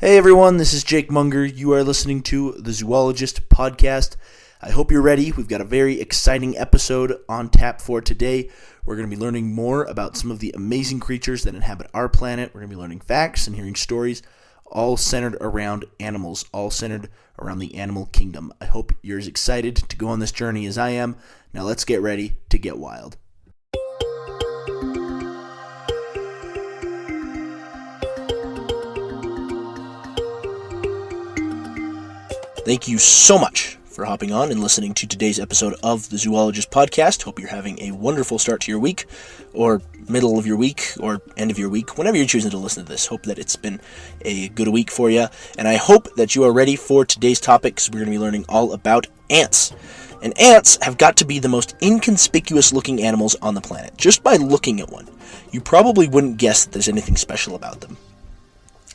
Hey everyone, this is Jake Munger. You are listening to the Zoologist.podcast. I hope you're ready. We've got a very exciting episode on tap for today. We're going to be learning more about some of the amazing creatures that inhabit our planet. We're going to be learning facts and hearing stories, all centered around animals, all centered around the animal kingdom. I hope you're as excited to go on this journey as I am. Now let's get ready to get wild. Thank you so much for hopping on and listening to today's episode of the Zoologist Podcast. Hope you're having a wonderful start to your week, or middle of your week, or end of your week, whenever you're choosing to listen to this. Hope that it's been a good week for you, and I hope that you are ready for today's topic, because we're going to be learning all about ants. And ants have got to be the most inconspicuous looking animals on the planet. Just by looking at one, you probably wouldn't guess that there's anything special about them.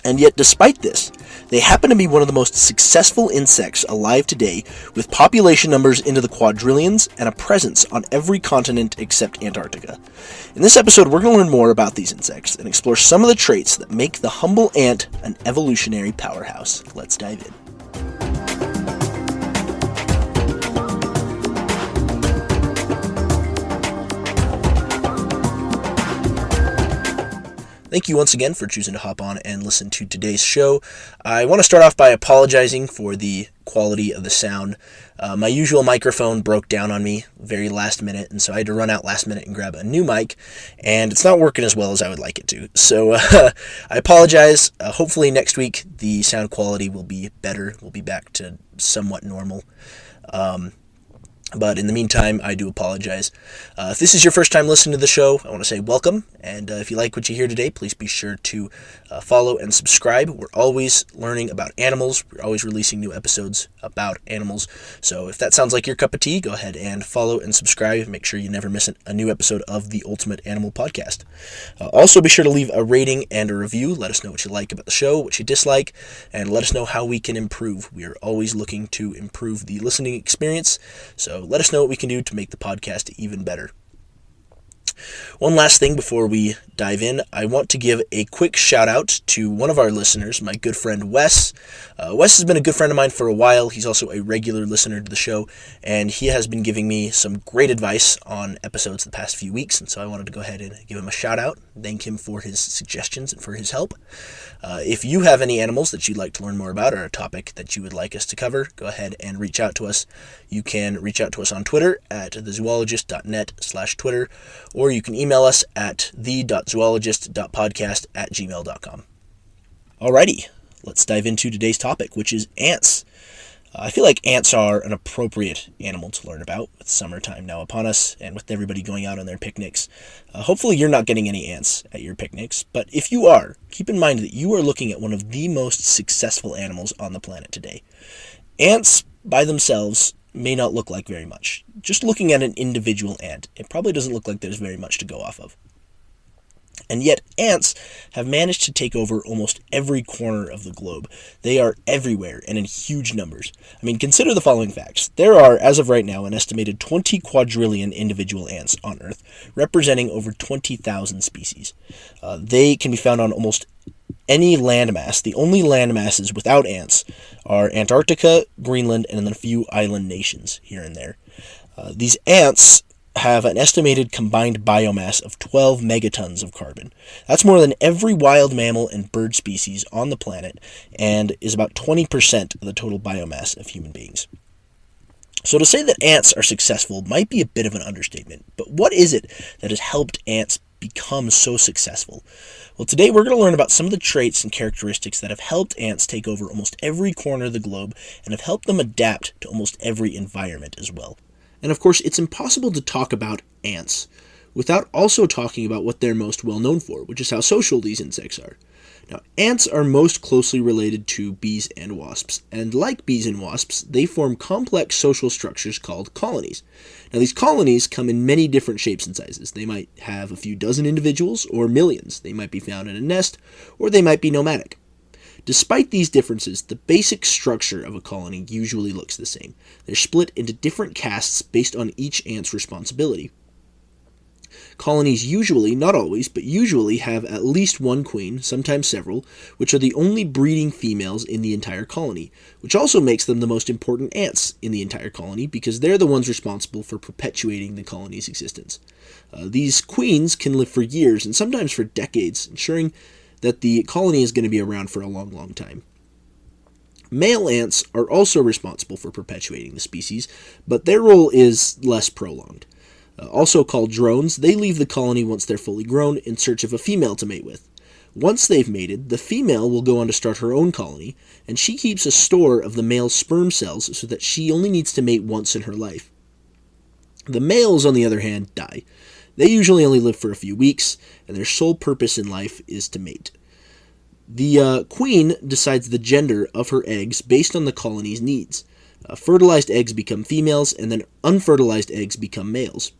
And yet, despite this, they happen to be one of the most successful insects alive today, with population numbers into the quadrillions and a presence on every continent except Antarctica. In this episode, we're going to learn more about these insects and explore some of the traits that make the humble ant an evolutionary powerhouse. Let's dive in. Thank you once again for choosing to hop on and listen to today's show. I want to start off by apologizing for the quality of the sound. My usual microphone broke down on me very last minute, and so I had to run out last minute and grab a new mic, and it's not working as well as I would like it to. So I apologize. Hopefully next week the sound quality will be better. We'll be back to somewhat normal. But in the meantime, I do apologize. If this is your first time listening to the show, I want to say welcome. And if you like what you hear today, please be sure to follow and subscribe. We're always learning about animals. We're always releasing new episodes about animals. So if that sounds like your cup of tea, go ahead and follow and subscribe. Make sure you never miss a new episode of the Ultimate Animal Podcast. Also, be sure to leave a rating and a review. Let us know what you like about the show, what you dislike, and let us know how we can improve. We are always looking to improve the listening experience. So let us know what we can do to make the podcast even better. One last thing before we dive in, I want to give a quick shout out to one of our listeners, my good friend Wes. Wes has been a good friend of mine for a while. He's also a regular listener to the show, and he has been giving me some great advice on episodes the past few weeks, and so I wanted to go ahead and give him a shout out, thank him for his suggestions and for his help. If you have any animals that you'd like to learn more about, or a topic that you would like us to cover, go ahead and reach out to us. You can reach out to us on Twitter at thezoologist.net/Twitter, or you can email us at the.zoologist.podcast@gmail.com. Alrighty, let's dive into today's topic, which is ants. I feel like ants are an appropriate animal to learn about with summertime now upon us and with everybody going out on their picnics. Hopefully you're not getting any ants at your picnics, but if you are, keep in mind that you are looking at one of the most successful animals on the planet today. Ants, by themselves, may not look like very much. Just looking at an individual ant, it probably doesn't look like there's very much to go off of. And yet, ants have managed to take over almost every corner of the globe. They are everywhere and in huge numbers. I mean, consider the following facts. There are, as of right now, an estimated 20 quadrillion individual ants on Earth, representing over 20,000 species. They can be found on almost any landmass. The only landmasses without ants are Antarctica, Greenland, and then a few island nations here and there. These ants have an estimated combined biomass of 12 megatons of carbon. That's more than every wild mammal and bird species on the planet, and is about 20% of the total biomass of human beings. So to say that ants are successful might be a bit of an understatement, but what is it that has helped ants become so successful? Well, today we're going to learn about some of the traits and characteristics that have helped ants take over almost every corner of the globe and have helped them adapt to almost every environment as well. And of course, it's impossible to talk about ants without also talking about what they're most well known for, which is how social these insects are. Now, ants are most closely related to bees and wasps, and like bees and wasps, they form complex social structures called colonies. Now, these colonies come in many different shapes and sizes. They might have a few dozen individuals or millions. They might be found in a nest, or they might be nomadic. Despite these differences, the basic structure of a colony usually looks the same. They're split into different castes based on each ant's responsibility. Colonies usually, not always, but usually have at least one queen, sometimes several, which are the only breeding females in the entire colony, which also makes them the most important ants in the entire colony because they're the ones responsible for perpetuating the colony's existence. These queens can live for years and sometimes for decades, ensuring that the colony is going to be around for a long, long time. Male ants are also responsible for perpetuating the species, but their role is less prolonged. Also called drones, they leave the colony once they're fully grown in search of a female to mate with. Once they've mated, the female will go on to start her own colony, and she keeps a store of the male's sperm cells so that she only needs to mate once in her life. The males, on the other hand, die. They usually only live for a few weeks, and their sole purpose in life is to mate. The queen decides the gender of her eggs based on the colony's needs. Fertilized eggs become females, and then unfertilized eggs become males.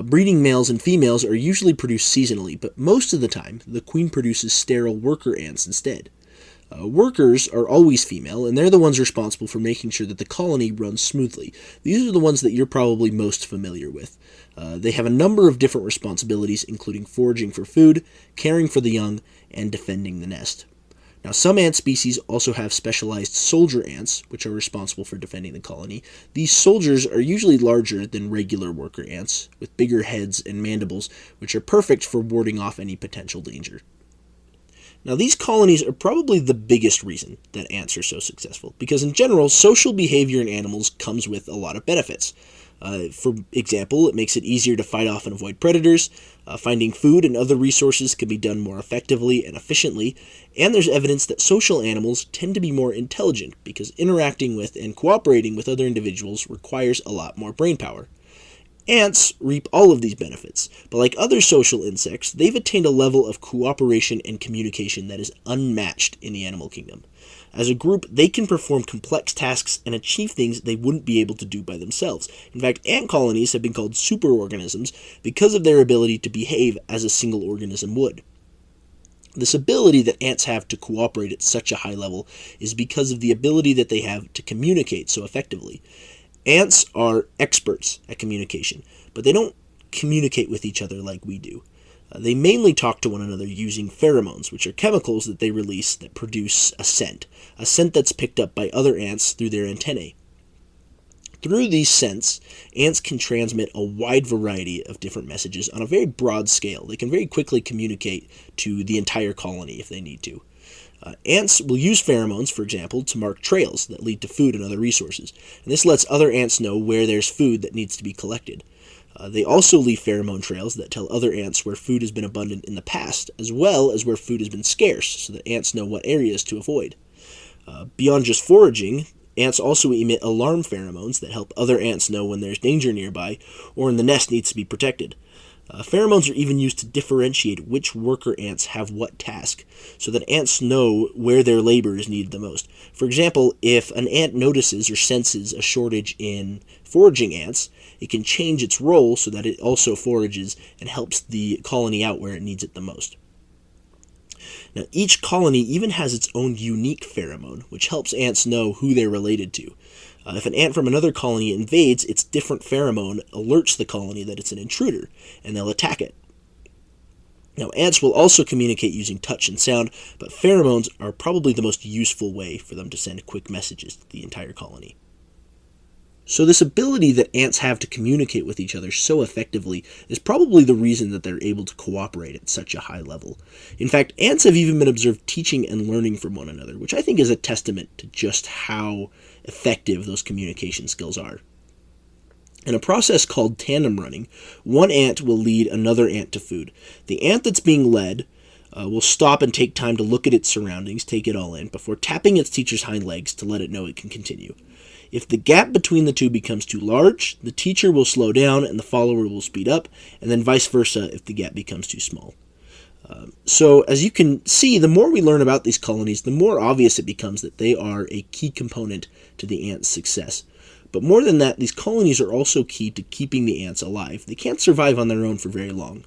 Breeding males and females are usually produced seasonally, but most of the time, the queen produces sterile worker ants instead. Workers are always female, and they're the ones responsible for making sure that the colony runs smoothly. These are the ones that you're probably most familiar with. They have a number of different responsibilities, including foraging for food, caring for the young, and defending the nest. Now, some ant species also have specialized soldier ants, which are responsible for defending the colony. These soldiers are usually larger than regular worker ants, with bigger heads and mandibles, which are perfect for warding off any potential danger. Now, these colonies are probably the biggest reason that ants are so successful, because in general, social behavior in animals comes with a lot of benefits. For example, it makes it easier to fight off and avoid predators, finding food and other resources can be done more effectively and efficiently, and there's evidence that social animals tend to be more intelligent because interacting with and cooperating with other individuals requires a lot more brain power. Ants reap all of these benefits, but like other social insects, they've attained a level of cooperation and communication that is unmatched in the animal kingdom. As a group, they can perform complex tasks and achieve things they wouldn't be able to do by themselves. In fact, ant colonies have been called superorganisms because of their ability to behave as a single organism would. This ability that ants have to cooperate at such a high level is because of the ability that they have to communicate so effectively. Ants are experts at communication, but they don't communicate with each other like we do. They mainly talk to one another using pheromones, which are chemicals that they release that produce a scent that's picked up by other ants through their antennae. Through these scents, ants can transmit a wide variety of different messages on a very broad scale. They can very quickly communicate to the entire colony if they need to. Ants will use pheromones, for example, to mark trails that lead to food and other resources, and this lets other ants know where there's food that needs to be collected. They also leave pheromone trails that tell other ants where food has been abundant in the past, as well as where food has been scarce, so that ants know what areas to avoid. Beyond just foraging, ants also emit alarm pheromones that help other ants know when there's danger nearby or when the nest needs to be protected. Pheromones are even used to differentiate which worker ants have what task, so that ants know where their labor is needed the most. For example, if an ant notices or senses a shortage in foraging ants, it can change its role so that it also forages and helps the colony out where it needs it the most. Now, each colony even has its own unique pheromone, which helps ants know who they're related to. If an ant from another colony invades, its different pheromone alerts the colony that it's an intruder, and they'll attack it. Now, ants will also communicate using touch and sound, but pheromones are probably the most useful way for them to send quick messages to the entire colony. So this ability that ants have to communicate with each other so effectively is probably the reason that they're able to cooperate at such a high level. In fact, ants have even been observed teaching and learning from one another, which I think is a testament to just how effective those communication skills are. In a process called tandem running, one ant will lead another ant to food. The ant that's being led will stop and take time to look at its surroundings, take it all in, before tapping its teacher's hind legs to let it know it can continue. If the gap between the two becomes too large, the teacher will slow down and the follower will speed up, and then vice versa if the gap becomes too small. So as you can see, the more we learn about these colonies, the more obvious it becomes that they are a key component to the ant's success. But more than that, these colonies are also key to keeping the ants alive. They can't survive on their own for very long.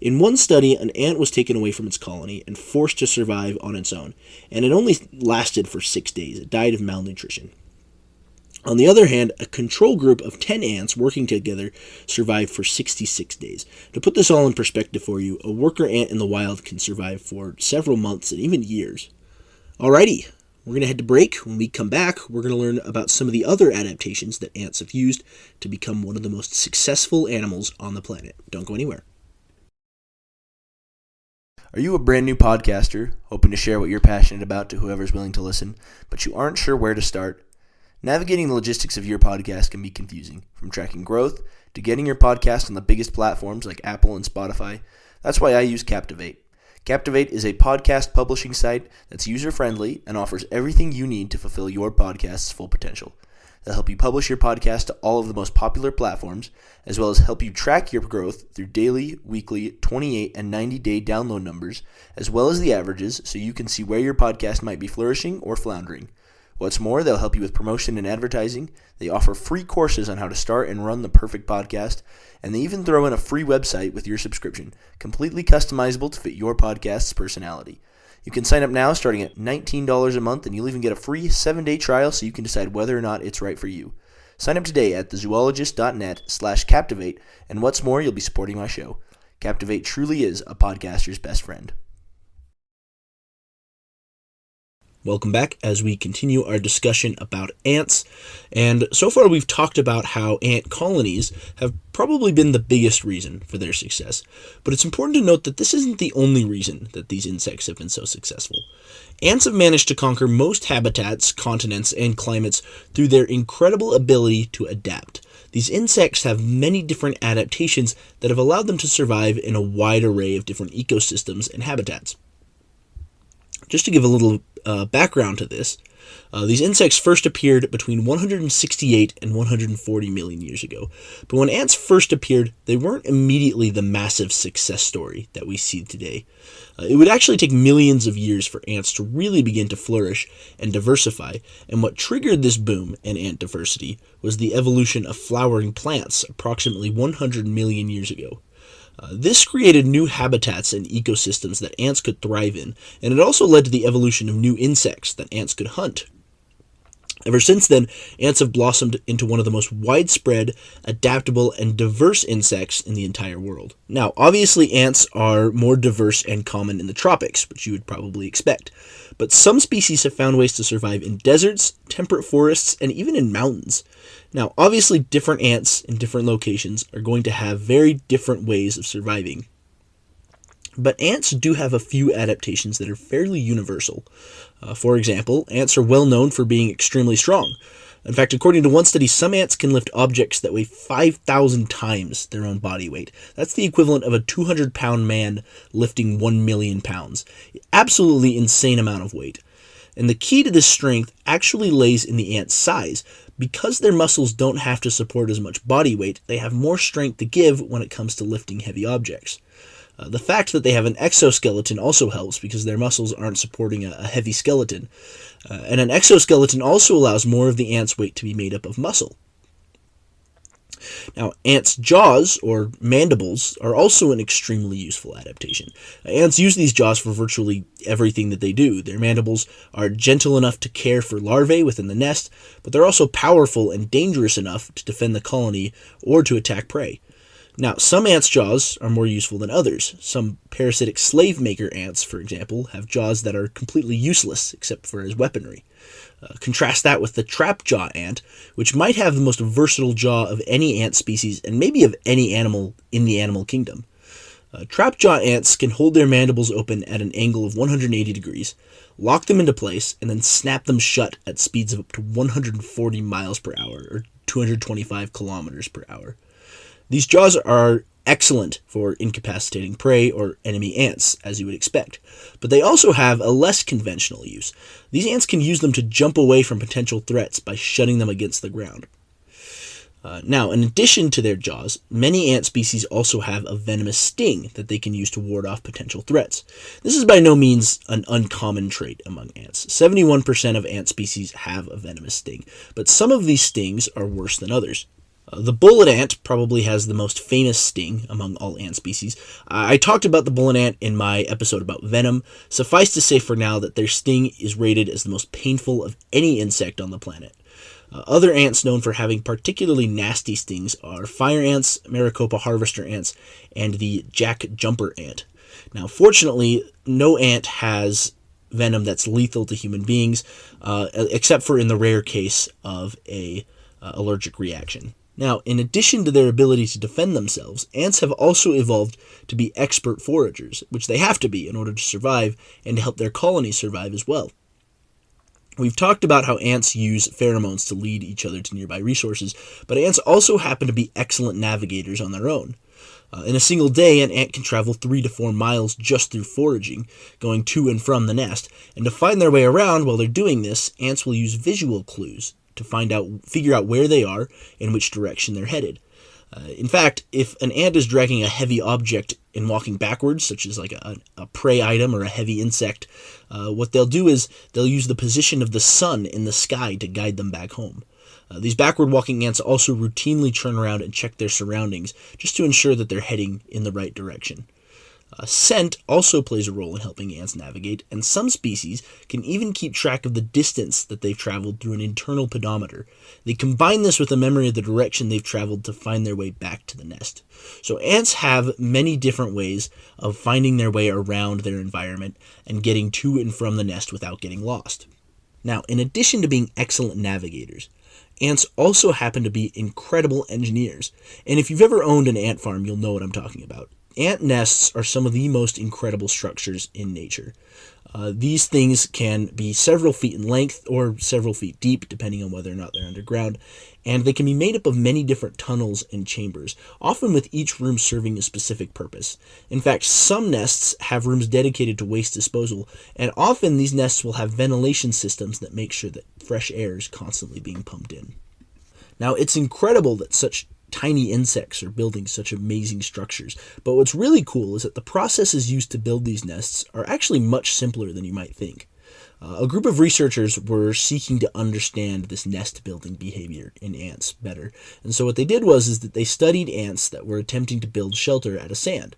In one study, an ant was taken away from its colony and forced to survive on its own, and it only lasted for 6 days. It died of malnutrition. On the other hand, a control group of 10 ants working together survived for 66 days. To put this all in perspective for you, a worker ant in the wild can survive for several months and even years. Alrighty, we're going to head to break. When we come back, we're going to learn about some of the other adaptations that ants have used to become one of the most successful animals on the planet. Don't go anywhere. Are you a brand new podcaster, hoping to share what you're passionate about to whoever's willing to listen, but you aren't sure where to start? Navigating the logistics of your podcast can be confusing, from tracking growth to getting your podcast on the biggest platforms like Apple and Spotify. That's why I use Captivate. Captivate is a podcast publishing site that's user-friendly and offers everything you need to fulfill your podcast's full potential. They'll help you publish your podcast to all of the most popular platforms, as well as help you track your growth through daily, weekly, 28, and 90-day download numbers, as well as the averages, so you can see where your podcast might be flourishing or floundering. What's more, they'll help you with promotion and advertising. They offer free courses on how to start and run the perfect podcast, and they even throw in a free website with your subscription, completely customizable to fit your podcast's personality. You can sign up now starting at $19 a month, and you'll even get a free 7-day trial so you can decide whether or not it's right for you. Sign up today at the.zoologist.net/captivate, and what's more, you'll be supporting my show. Captivate truly is a podcaster's best friend. Welcome back as we continue our discussion about ants. And so far we've talked about how ant colonies have probably been the biggest reason for their success. But it's important to note that this isn't the only reason that these insects have been so successful. Ants have managed to conquer most habitats, continents, and climates through their incredible ability to adapt. These insects have many different adaptations that have allowed them to survive in a wide array of different ecosystems and habitats. Just to give a little background to this, these insects first appeared between 168 and 140 million years ago. But when ants first appeared, they weren't immediately the massive success story that we see today. It would actually take millions of years for ants to really begin to flourish and diversify, and what triggered this boom in ant diversity was the evolution of flowering plants approximately 100 million years ago. This created new habitats and ecosystems that ants could thrive in, and it also led to the evolution of new insects that ants could hunt. Ever since then, ants have blossomed into one of the most widespread, adaptable, and diverse insects in the entire world. Now, obviously ants are more diverse and common in the tropics, which you would probably expect. But some species have found ways to survive in deserts, temperate forests, and even in mountains. Now, obviously different ants in different locations are going to have very different ways of surviving. But ants do have a few adaptations that are fairly universal. For example, ants are well known for being extremely strong. In fact, according to one study, some ants can lift objects that weigh 5,000 times their own body weight. That's the equivalent of a 200-pound man lifting 1 million pounds. Absolutely insane amount of weight. And the key to this strength actually lays in the ant's size. Because their muscles don't have to support as much body weight, they have more strength to give when it comes to lifting heavy objects. The fact that they have an exoskeleton also helps because their muscles aren't supporting a heavy skeleton. And an exoskeleton also allows more of the ant's weight to be made up of muscle. Now, ants' jaws, or mandibles, are also an extremely useful adaptation. Ants use these jaws for virtually everything that they do. Their mandibles are gentle enough to care for larvae within the nest, but they're also powerful and dangerous enough to defend the colony or to attack prey. Now, some ants' jaws are more useful than others. Some parasitic slave maker ants, for example, have jaws that are completely useless except for as weaponry. Contrast that with the trap-jaw ant, which might have the most versatile jaw of any ant species and maybe of any animal in the animal kingdom. Trap-jaw ants can hold their mandibles open at an angle of 180 degrees, lock them into place, and then snap them shut at speeds of up to 140 miles per hour, or 225 kilometers per hour. These jaws are excellent for incapacitating prey or enemy ants, as you would expect, but they also have a less conventional use. These ants can use them to jump away from potential threats by shutting them against the ground. Now, in addition to their jaws, many ant species also have a venomous sting that they can use to ward off potential threats. This is by no means an uncommon trait among ants. 71% of ant species have a venomous sting, but some of these stings are worse than others. The bullet ant probably has the most famous sting among all ant species. I talked about the bullet ant in my episode about venom. Suffice to say for now that their sting is rated as the most painful of any insect on the planet. Other ants known for having particularly nasty stings are fire ants, Maricopa harvester ants, and the jack jumper ant. Now, fortunately, no ant has venom that's lethal to human beings, except for in the rare case of a allergic reaction. Now, in addition to their ability to defend themselves, ants have also evolved to be expert foragers, which they have to be in order to survive and to help their colonies survive as well. We've talked about how ants use pheromones to lead each other to nearby resources, but ants also happen to be excellent navigators on their own. In a single day, an ant can travel 3 to 4 miles just through foraging, going to and from the nest, and to find their way around while they're doing this, ants will use visual clues to figure out where they are and which direction they're headed. In fact, if an ant is dragging a heavy object and walking backwards, such as like a prey item or a heavy insect, what they'll do is they'll use the position of the sun in the sky to guide them back home. These backward walking ants also routinely turn around and check their surroundings just to ensure that they're heading in the right direction. Scent also plays a role in helping ants navigate, and some species can even keep track of the distance that they've traveled through an internal pedometer. They combine this with a memory of the direction they've traveled to find their way back to the nest. So ants have many different ways of finding their way around their environment and getting to and from the nest without getting lost. Now, in addition to being excellent navigators, ants also happen to be incredible engineers. And if you've ever owned an ant farm, you'll know what I'm talking about. Ant nests are some of the most incredible structures in nature. These things can be several feet in length or several feet deep, depending on whether or not they're underground, and they can be made up of many different tunnels and chambers, often with each room serving a specific purpose. In fact, some nests have rooms dedicated to waste disposal, and often these nests will have ventilation systems that make sure that fresh air is constantly being pumped in. Now, it's incredible that such tiny insects are building such amazing structures, but what's really cool is that the processes used to build these nests are actually much simpler than you might think. A group of researchers were seeking to understand this nest building behavior in ants better, and so what they did was that they studied ants that were attempting to build shelter out of sand.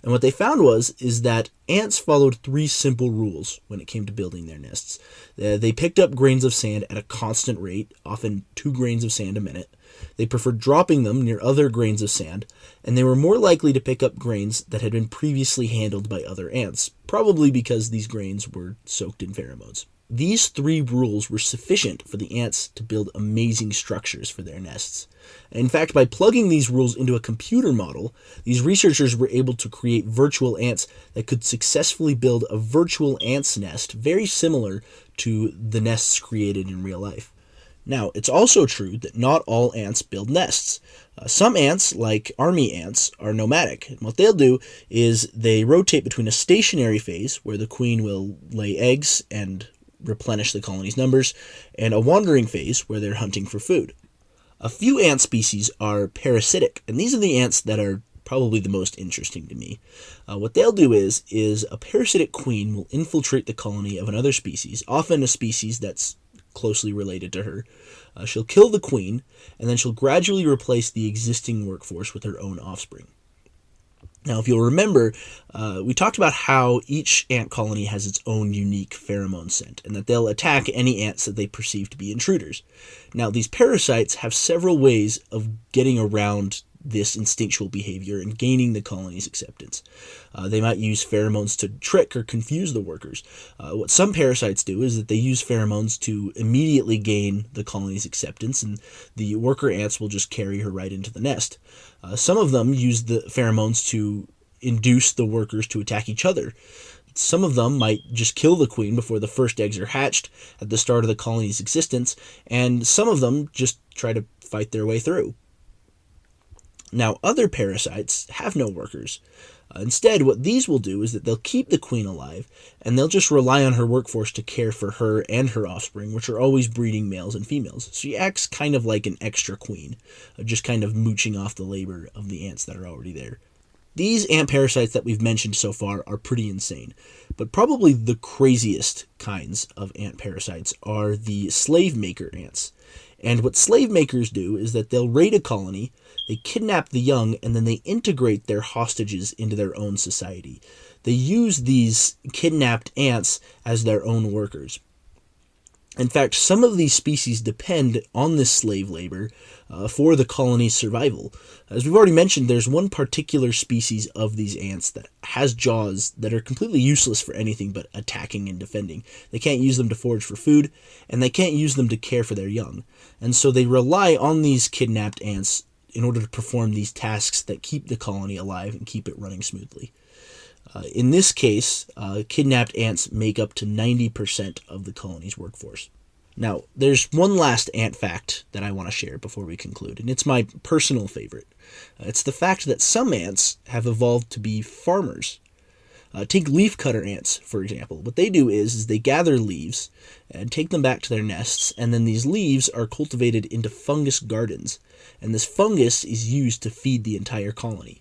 And what they found is that ants followed 3 simple rules when it came to building their nests. They picked up grains of sand at a constant rate, often 2 grains of sand a minute. They preferred dropping them near other grains of sand, and they were more likely to pick up grains that had been previously handled by other ants, probably because these grains were soaked in pheromones. These 3 rules were sufficient for the ants to build amazing structures for their nests. In fact, by plugging these rules into a computer model, these researchers were able to create virtual ants that could successfully build a virtual ant's nest very similar to the nests created in real life. Now, it's also true that not all ants build nests. Some ants, like army ants, are nomadic. And what they'll do is they rotate between a stationary phase, where the queen will lay eggs and replenish the colony's numbers, and a wandering phase, where they're hunting for food. A few ant species are parasitic, and these are the ants that are probably the most interesting to me. What they'll do is a parasitic queen will infiltrate the colony of another species, often a species that's closely related to her. She'll kill the queen, and then she'll gradually replace the existing workforce with her own offspring. Now, if you'll remember, we talked about how each ant colony has its own unique pheromone scent, and that they'll attack any ants that they perceive to be intruders. Now, these parasites have several ways of getting around this instinctual behavior and gaining the colony's acceptance. They might use pheromones to trick or confuse the workers. What some parasites do is that they use pheromones to immediately gain the colony's acceptance, and the worker ants will just carry her right into the nest. Some of them use the pheromones to induce the workers to attack each other. Some of them might just kill the queen before the first eggs are hatched at the start of the colony's existence, and some of them just try to fight their way through. Now, other parasites have no workers. Instead, what these will do is that they'll keep the queen alive, and they'll just rely on her workforce to care for her and her offspring, which are always breeding males and females. So she acts kind of like an extra queen, just kind of mooching off the labor of the ants that are already there. These ant parasites that we've mentioned so far are pretty insane, but probably the craziest kinds of ant parasites are the slave maker ants. And what slave makers do is that they'll raid a colony, they kidnap the young, and then they integrate their hostages into their own society. They use these kidnapped ants as their own workers. In fact, some of these species depend on this slave labor for the colony's survival. As we've already mentioned, there's one particular species of these ants that has jaws that are completely useless for anything but attacking and defending. They can't use them to forage for food, and they can't use them to care for their young. And so they rely on these kidnapped ants in order to perform these tasks that keep the colony alive and keep it running smoothly. In this case, kidnapped ants make up to 90% of the colony's workforce. Now, there's one last ant fact that I want to share before we conclude, and it's my personal favorite. It's the fact that some ants have evolved to be farmers. Take leafcutter ants, for example. What they do is they gather leaves and take them back to their nests, and then these leaves are cultivated into fungus gardens, and this fungus is used to feed the entire colony.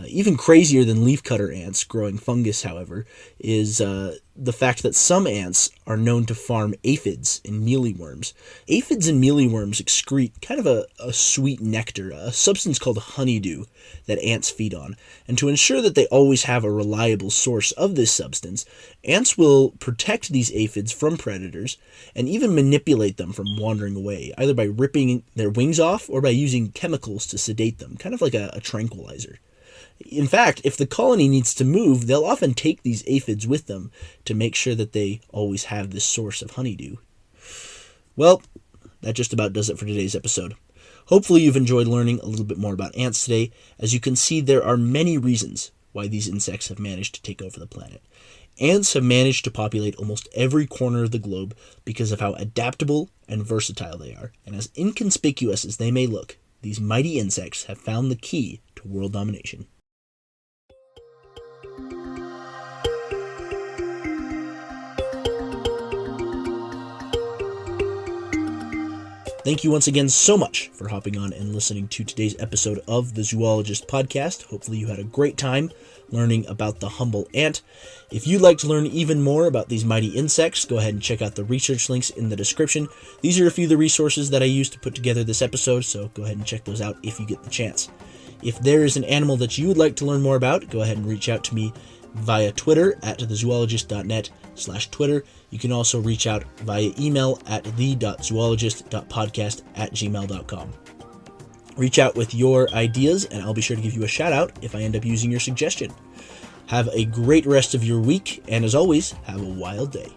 Even crazier than leafcutter ants growing fungus, however, is the fact that some ants are known to farm aphids and mealyworms. Aphids and mealyworms excrete kind of a sweet nectar, a substance called honeydew that ants feed on. And to ensure that they always have a reliable source of this substance, ants will protect these aphids from predators and even manipulate them from wandering away, either by ripping their wings off or by using chemicals to sedate them, kind of like a tranquilizer. In fact, if the colony needs to move, they'll often take these aphids with them to make sure that they always have this source of honeydew. Well, that just about does it for today's episode. Hopefully you've enjoyed learning a little bit more about ants today. As you can see, there are many reasons why these insects have managed to take over the planet. Ants have managed to populate almost every corner of the globe because of how adaptable and versatile they are. And as inconspicuous as they may look, these mighty insects have found the key to world domination. Thank you once again so much for hopping on and listening to today's episode of the Zoologist Podcast. Hopefully you had a great time learning about the humble ant. If you'd like to learn even more about these mighty insects, go ahead and check out the research links in the description. These are a few of the resources that I used to put together this episode, so go ahead and check those out if you get the chance. If there is an animal that you would like to learn more about, go ahead and reach out to me via Twitter at thezoologist.net/Twitter. You can also reach out via email at the.zoologist.podcast@gmail.com. Reach out with your ideas, and I'll be sure to give you a shout out if I end up using your suggestion. Have a great rest of your week, and as always, have a wild day.